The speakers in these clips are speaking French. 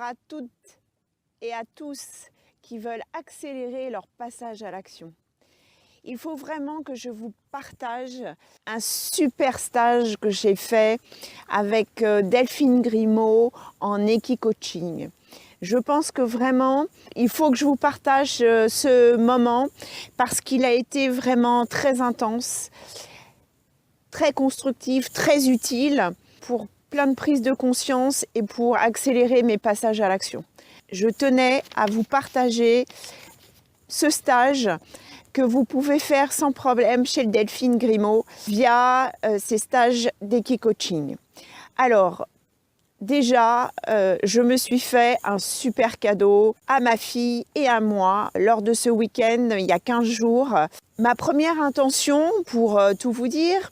à toutes et à tous qui veulent accélérer leur passage à l'action. Il faut vraiment que je vous partage un super stage que j'ai fait avec Delphine Grimaud en Equi-Coaching. Je pense que vraiment, il faut que je vous partage ce moment parce qu'il a été vraiment très intense, très constructif, très utile pour plein de prises de conscience et pour accélérer mes passages à l'action. Je tenais à vous partager ce stage que vous pouvez faire sans problème chez le Delphine Grimaud via ces stages d'Equi-Coaching. Alors, déjà, je me suis fait un super cadeau à ma fille et à moi lors de ce week-end, il y a 15 jours. Ma première intention, pour tout vous dire,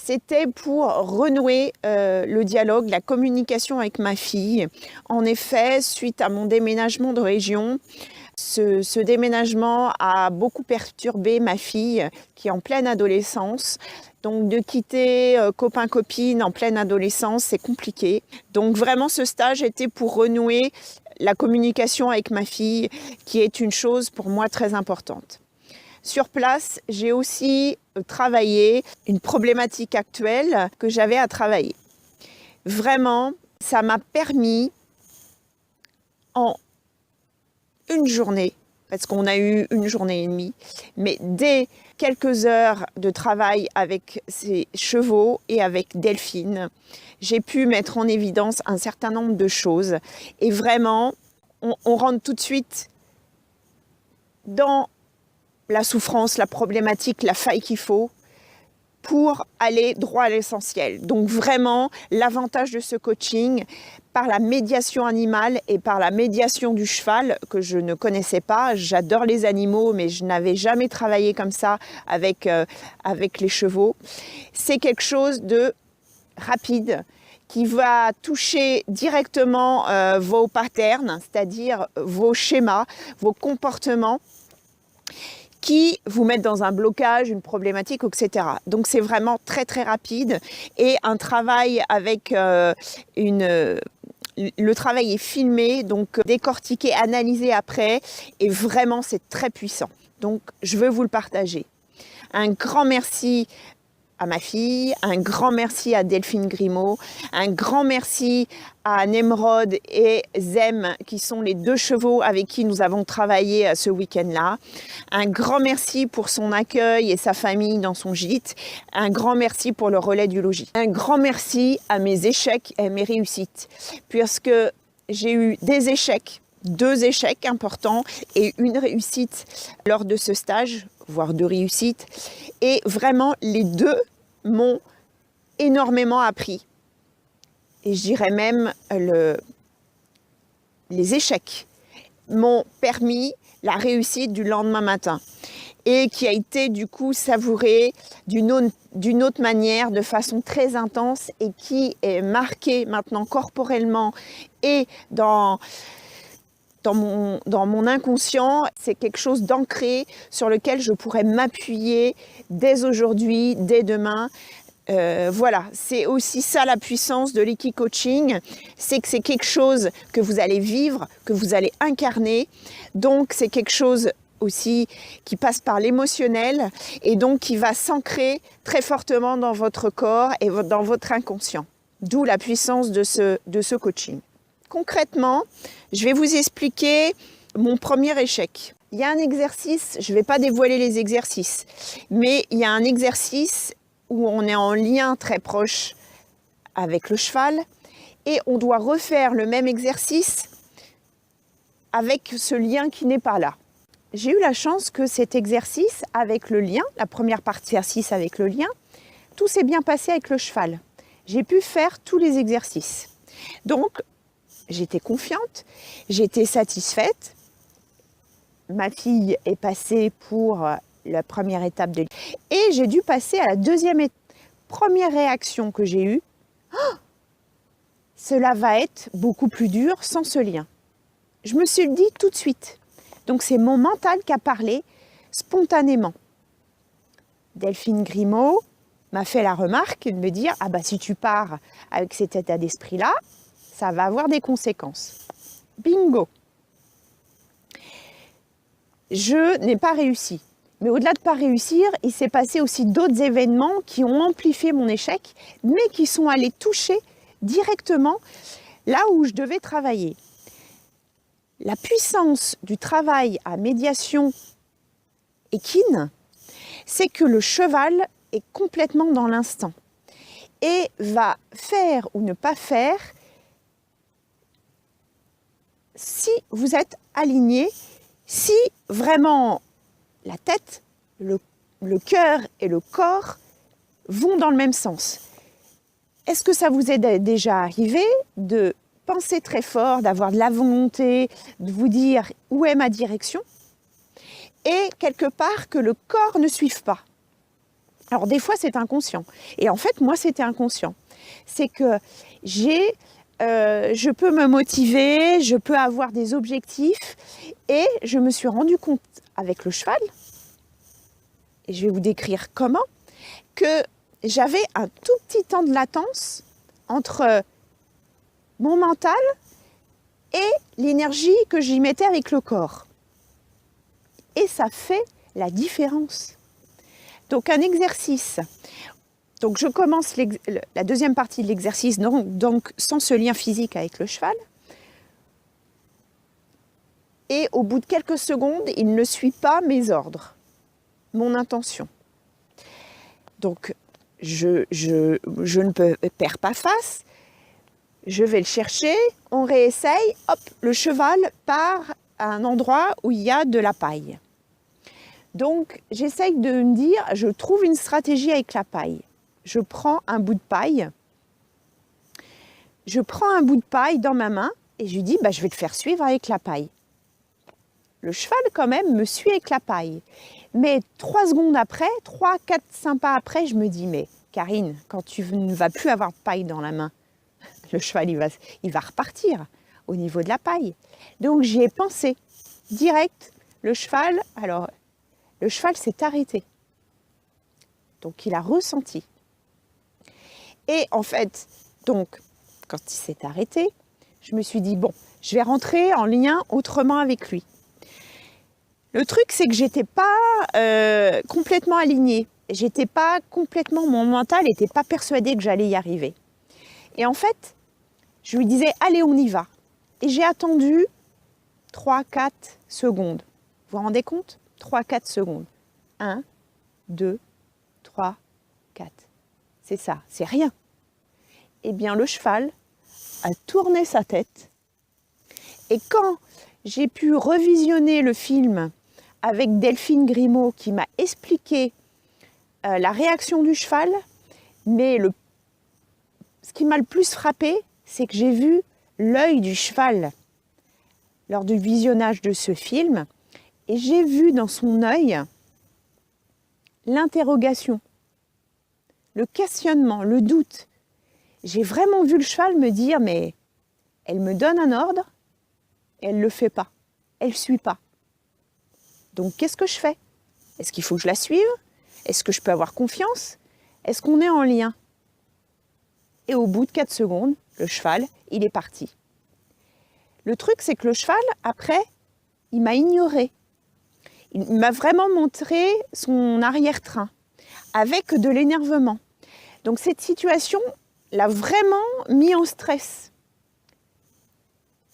c'était pour renouer le dialogue, la communication avec ma fille. En effet, suite à mon déménagement de région, ce déménagement a beaucoup perturbé ma fille qui est en pleine adolescence. Donc de quitter copain-copine en pleine adolescence, c'est compliqué. Donc vraiment ce stage était pour renouer la communication avec ma fille, qui est une chose pour moi très importante. Sur place, j'ai aussi travaillé une problématique actuelle que j'avais à travailler. Vraiment, ça m'a permis en une journée, parce qu'on a eu une journée et demie, mais dès quelques heures de travail avec ces chevaux et avec Delphine, j'ai pu mettre en évidence un certain nombre de choses. Et vraiment, on rentre tout de suite dans la souffrance, la problématique, la faille qu'il faut pour aller droit à l'essentiel. Donc vraiment, l'avantage de ce coaching, par la médiation animale et par la médiation du cheval, que je ne connaissais pas. J'adore les animaux, mais je n'avais jamais travaillé comme ça avec les chevaux. C'est quelque chose de rapide, qui va toucher directement vos patterns, c'est-à-dire vos schémas, vos comportements, qui vous mettent dans un blocage, une problématique, etc. Donc c'est vraiment très très rapide et un travail avec le travail est filmé, donc décortiqué, analysé après et vraiment c'est très puissant. Donc je veux vous le partager. Un grand merci à ma fille, un grand merci à Delphine Grimaud, un grand merci à Nemrod et Zem, qui sont les deux chevaux avec qui nous avons travaillé ce week-end-là. Un grand merci pour son accueil et sa famille dans son gîte. Un grand merci pour le relais du logis. Un grand merci à mes échecs et mes réussites, puisque j'ai eu des échecs, 2 échecs importants et une réussite lors de ce stage, voire 2 réussites. Et vraiment, les 2 m'ont énormément appris. Et je dirais même les échecs m'ont permis la réussite du lendemain matin et qui a été du coup savourée d'une autre manière, de façon très intense et qui est marquée maintenant corporellement et dans mon inconscient. C'est quelque chose d'ancré sur lequel je pourrais m'appuyer dès aujourd'hui, dès demain. Voilà, c'est aussi ça la puissance de l'Equi-Coaching, c'est que c'est quelque chose que vous allez vivre, que vous allez incarner. Donc c'est quelque chose aussi qui passe par l'émotionnel et donc qui va s'ancrer très fortement dans votre corps et dans votre inconscient. D'où la puissance de ce coaching. Concrètement, je vais vous expliquer mon premier échec. Il y a un exercice, je ne vais pas dévoiler les exercices, mais il y a un exercice où on est en lien très proche avec le cheval et on doit refaire le même exercice avec ce lien qui n'est pas là. J'ai eu la chance que cet exercice avec le lien, la première partie exercice avec le lien, tout s'est bien passé avec le cheval. J'ai pu faire tous les exercices. Donc, j'étais confiante, j'étais satisfaite. Ma fille est passée pour la première étape de... Et j'ai dû passer à la deuxième étape. Première réaction que j'ai eue, oh, cela va être beaucoup plus dur sans ce lien. Je me suis dit tout de suite. Donc c'est mon mental qui a parlé spontanément. Delphine Grimaud m'a fait la remarque de me dire « Ah bah si tu pars avec cet état d'esprit-là, ça va avoir des conséquences. » bingo. Je n'ai pas réussi. Mais au-delà de ne pas réussir, il s'est passé aussi d'autres événements qui ont amplifié mon échec, mais qui sont allés toucher directement là où je devais travailler. La puissance du travail à médiation équine, c'est que le cheval est complètement dans l'instant et va faire ou ne pas faire si vous êtes aligné, si vraiment la tête, le cœur et le corps vont dans le même sens. Est-ce que ça vous est déjà arrivé de penser très fort, d'avoir de la volonté, de vous dire où est ma direction et quelque part que le corps ne suive pas? Alors des fois c'est inconscient et en fait moi c'était inconscient. C'est que je peux me motiver, je peux avoir des objectifs et je me suis rendu compte avec le cheval, et je vais vous décrire comment, que j'avais un tout petit temps de latence entre mon mental et l'énergie que j'y mettais avec le corps. Et ça fait la différence. Donc un exercice. Donc je commence la deuxième partie de l'exercice, donc sans ce lien physique avec le cheval. Et au bout de quelques secondes, il ne suit pas mes ordres, mon intention. Donc je ne perds pas face, je vais le chercher, on réessaye, hop, le cheval part à un endroit où il y a de la paille. Donc j'essaye de me dire, je trouve une stratégie avec la paille. Je prends un bout de paille dans ma main et je lui dis, je vais te faire suivre avec la paille. Le cheval quand même me suit avec la paille. Mais 3 secondes après, 3, 4, 5 pas après, je me dis, mais Karine, quand tu ne vas plus avoir de paille dans la main, le cheval il va repartir au niveau de la paille. Donc j'y ai pensé direct. Le cheval s'est arrêté. Donc il a ressenti. Et en fait, donc, quand il s'est arrêté, je me suis dit, bon, je vais rentrer en lien autrement avec lui. Le truc, c'est que j'étais pas complètement alignée. J'étais pas complètement, mon mental n'était pas persuadé que j'allais y arriver. Et en fait, je lui disais, allez, on y va. Et j'ai attendu 3-4 secondes. Vous vous rendez compte? 3-4 secondes. 1, 2, 3, 4. C'est ça, c'est rien. Eh bien, le cheval a tourné sa tête. Et quand j'ai pu revisionner le film avec Delphine Grimaud qui m'a expliqué la réaction du cheval, mais ce qui m'a le plus frappé, c'est que j'ai vu l'œil du cheval lors du visionnage de ce film et j'ai vu dans son œil l'interrogation, le questionnement, le doute. J'ai vraiment vu le cheval me dire, mais elle me donne un ordre et elle ne le fait pas, elle ne suit pas. Donc qu'est-ce que je fais? Est-ce qu'il faut que je la suive? Est-ce que je peux avoir confiance? Est-ce qu'on est en lien? Et au bout de 4 secondes, le cheval, il est parti. Le truc, c'est que le cheval, après, il m'a ignoré. Il m'a vraiment montré son arrière-train, avec de l'énervement. Donc cette situation l'a vraiment mis en stress.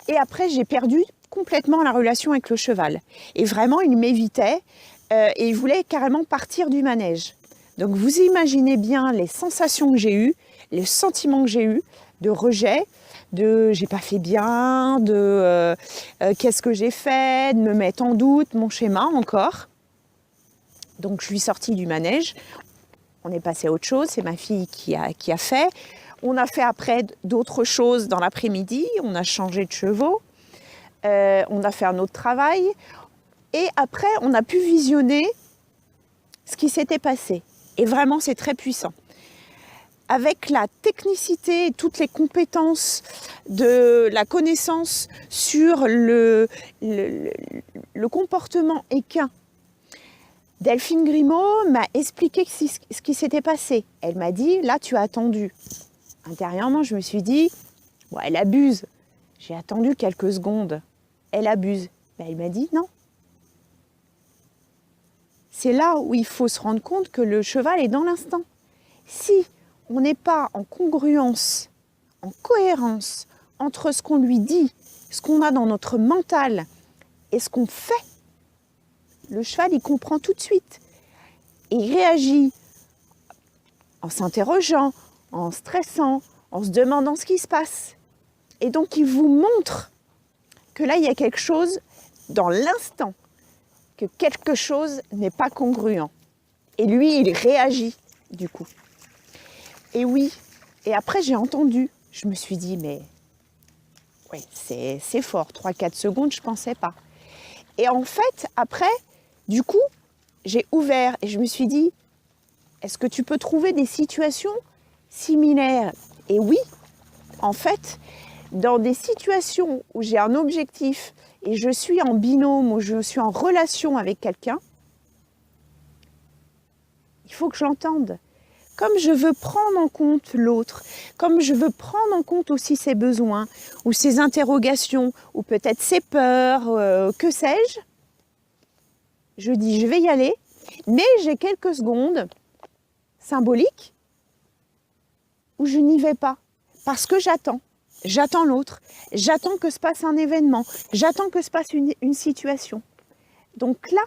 Et après, j'ai perdu complètement la relation avec le cheval. Et vraiment, il m'évitait et il voulait carrément partir du manège. Donc vous imaginez bien les sensations que j'ai eues, les sentiments que j'ai eus de rejet, de j'ai pas fait bien, de qu'est-ce que j'ai fait, de me mettre en doute, mon schéma encore. Donc je suis sortie du manège, on est passé à autre chose, c'est ma fille qui a fait. On a fait après d'autres choses dans l'après-midi, on a changé de chevaux, on a fait un autre travail et après on a pu visionner ce qui s'était passé. Et vraiment c'est très puissant. Avec la technicité et toutes les compétences de la connaissance sur le comportement équin, Delphine Grimaud m'a expliqué ce qui s'était passé. Elle m'a dit, là tu as attendu. Intérieurement, je me suis dit, elle abuse. J'ai attendu quelques secondes. Elle abuse. Ben, elle m'a dit non. C'est là où il faut se rendre compte que le cheval est dans l'instant. Si on n'est pas en congruence, en cohérence entre ce qu'on lui dit, ce qu'on a dans notre mental et ce qu'on fait, le cheval, il comprend tout de suite. Et il réagit en s'interrogeant, en stressant, en se demandant ce qui se passe. Et donc, il vous montre que là, il y a quelque chose dans l'instant, que quelque chose n'est pas congruent. Et lui, il réagit, du coup. Et oui, et après, j'ai entendu. Je me suis dit, mais oui, c'est fort. 3-4 secondes, je ne pensais pas. Et en fait, après, du coup, j'ai ouvert et je me suis dit, est-ce que tu peux trouver des situations similaires? Et oui, en fait, dans des situations où j'ai un objectif et je suis en binôme, où je suis en relation avec quelqu'un, il faut que je l'entende. Comme je veux prendre en compte l'autre, comme je veux prendre en compte aussi ses besoins, ou ses interrogations, ou peut-être ses peurs, que sais-je, je dis je vais y aller, mais j'ai quelques secondes symboliques où je n'y vais pas, parce que j'attends. J'attends l'autre, j'attends que se passe un événement, j'attends que se passe une situation. Donc là,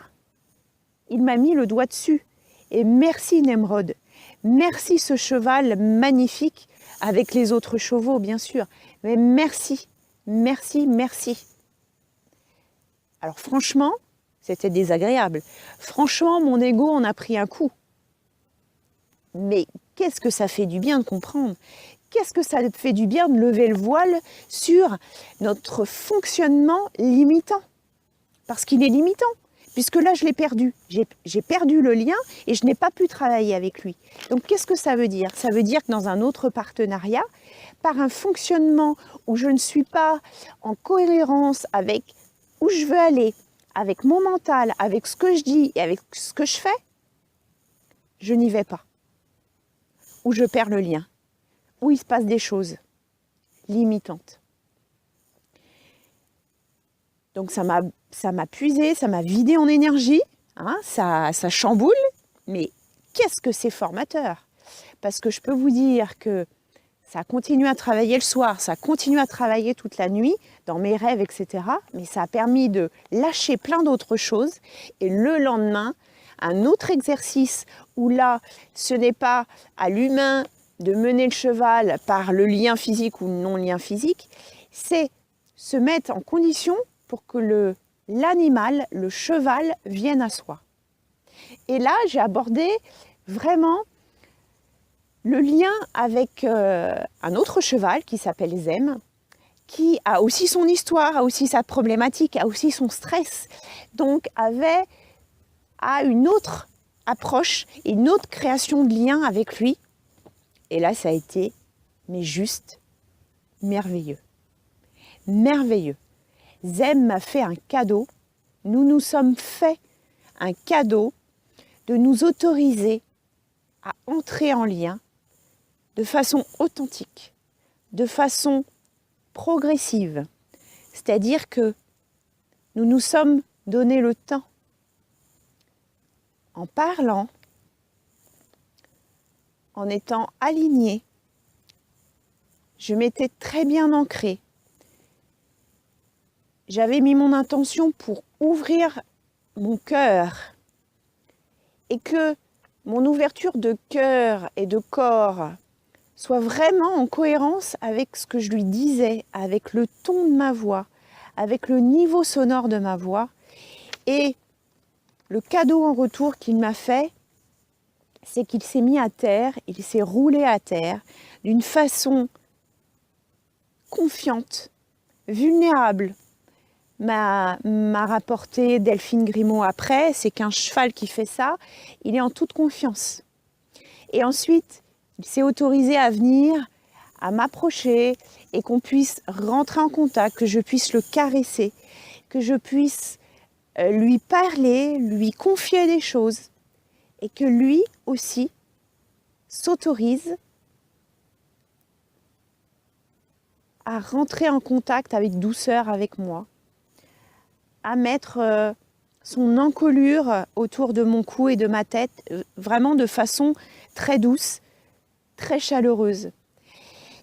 il m'a mis le doigt dessus. Et merci Nemrod, merci ce cheval magnifique, avec les autres chevaux bien sûr, mais merci, merci, merci. Alors franchement, c'était désagréable. Franchement, mon ego en a pris un coup. Mais qu'est-ce que ça fait du bien de comprendre? Qu'est-ce que ça fait du bien de lever le voile sur notre fonctionnement limitant? Parce qu'il est limitant, puisque là, je l'ai perdu. J'ai perdu le lien et je n'ai pas pu travailler avec lui. Donc, qu'est-ce que ça veut dire? Ça veut dire que dans un autre partenariat, par un fonctionnement où je ne suis pas en cohérence avec où je veux aller, avec mon mental, avec ce que je dis et avec ce que je fais, je n'y vais pas. Où je perds le lien, où il se passe des choses limitantes. Donc ça m'a puisé, ça m'a vidé en énergie, hein, ça chamboule, mais qu'est-ce que c'est formateur? Parce que je peux vous dire que ça a continué à travailler le soir, ça a continué à travailler toute la nuit, dans mes rêves, etc. Mais ça a permis de lâcher plein d'autres choses. Et le lendemain, un autre exercice où là, ce n'est pas à l'humain de mener le cheval par le lien physique ou le non-lien physique, c'est se mettre en condition pour que l'animal, le cheval, vienne à soi. Et là, j'ai abordé vraiment le lien avec un autre cheval qui s'appelle Zem, qui a aussi son histoire, a aussi sa problématique, a aussi son stress, donc a une autre approche, une autre création de lien avec lui. Et là, ça a été, mais juste, merveilleux. Merveilleux. Zem m'a fait un cadeau. Nous nous sommes fait un cadeau de nous autoriser à entrer en lien de façon authentique, de façon progressive. C'est-à-dire que nous nous sommes donné le temps, en parlant, en étant alignés. Je m'étais très bien ancrée. J'avais mis mon intention pour ouvrir mon cœur et que mon ouverture de cœur et de corps soit vraiment en cohérence avec ce que je lui disais, avec le ton de ma voix, avec le niveau sonore de ma voix. Et le cadeau en retour qu'il m'a fait, c'est qu'il s'est mis à terre, il s'est roulé à terre d'une façon confiante, vulnérable. M'a rapporté Delphine Grimaud après, c'est qu'un cheval qui fait ça, il est en toute confiance. Et ensuite, il s'est autorisé à venir, à m'approcher et qu'on puisse rentrer en contact, que je puisse le caresser, que je puisse lui parler, lui confier des choses et que lui aussi s'autorise à rentrer en contact avec douceur avec moi, à mettre son encolure autour de mon cou et de ma tête, vraiment de façon très douce, très chaleureuse.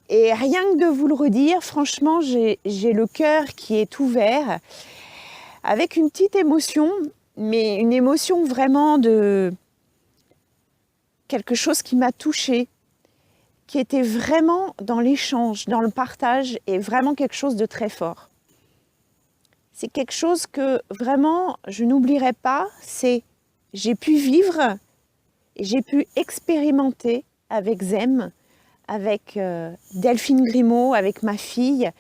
Et rien que de vous le redire, franchement, j'ai le cœur qui est ouvert, avec une petite émotion, mais une émotion vraiment de quelque chose qui m'a touchée, qui était vraiment dans l'échange, dans le partage, et vraiment quelque chose de très fort. C'est quelque chose que vraiment je n'oublierai pas, c'est j'ai pu vivre, j'ai pu expérimenter avec Zem, avec Delphine Grimaud, avec ma fille,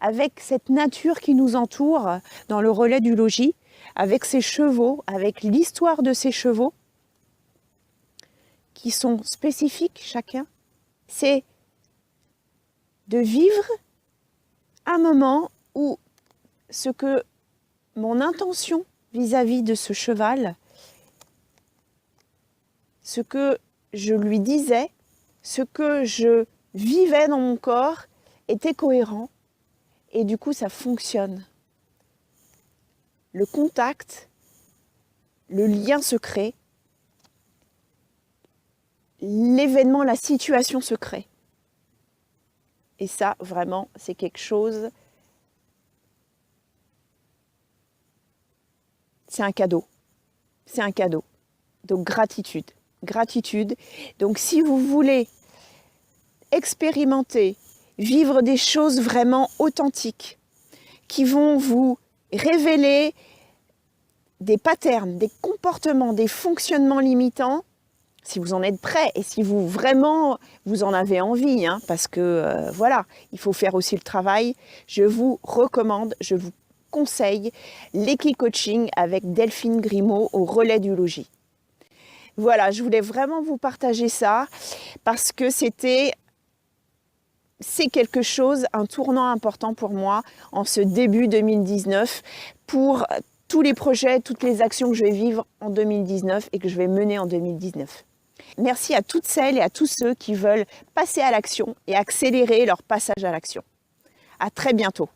avec cette nature qui nous entoure dans le relais du logis, avec ses chevaux, avec l'histoire de ces chevaux, qui sont spécifiques chacun. C'est de vivre un moment où ce que mon intention vis-à-vis de ce cheval, ce que je lui disais, ce que je vivais dans mon corps était cohérent et du coup ça fonctionne. Le contact, le lien se crée, l'événement, la situation se crée. Et ça, vraiment, c'est quelque chose, c'est un cadeau. C'est un cadeau. Donc gratitude. Gratitude. Donc si vous voulez expérimenter, vivre des choses vraiment authentiques, qui vont vous révéler des patterns, des comportements, des fonctionnements limitants, si vous en êtes prêt et si vous vraiment vous en avez envie, parce que voilà, il faut faire aussi le travail, je vous recommande, je vous conseille l'Equi-Coaching avec Delphine Grimaud au relais du logis. Voilà, je voulais vraiment vous partager ça parce que c'est quelque chose, un tournant important pour moi en ce début 2019 pour tous les projets, toutes les actions que je vais vivre en 2019 et que je vais mener en 2019. Merci à toutes celles et à tous ceux qui veulent passer à l'action et accélérer leur passage à l'action. À très bientôt.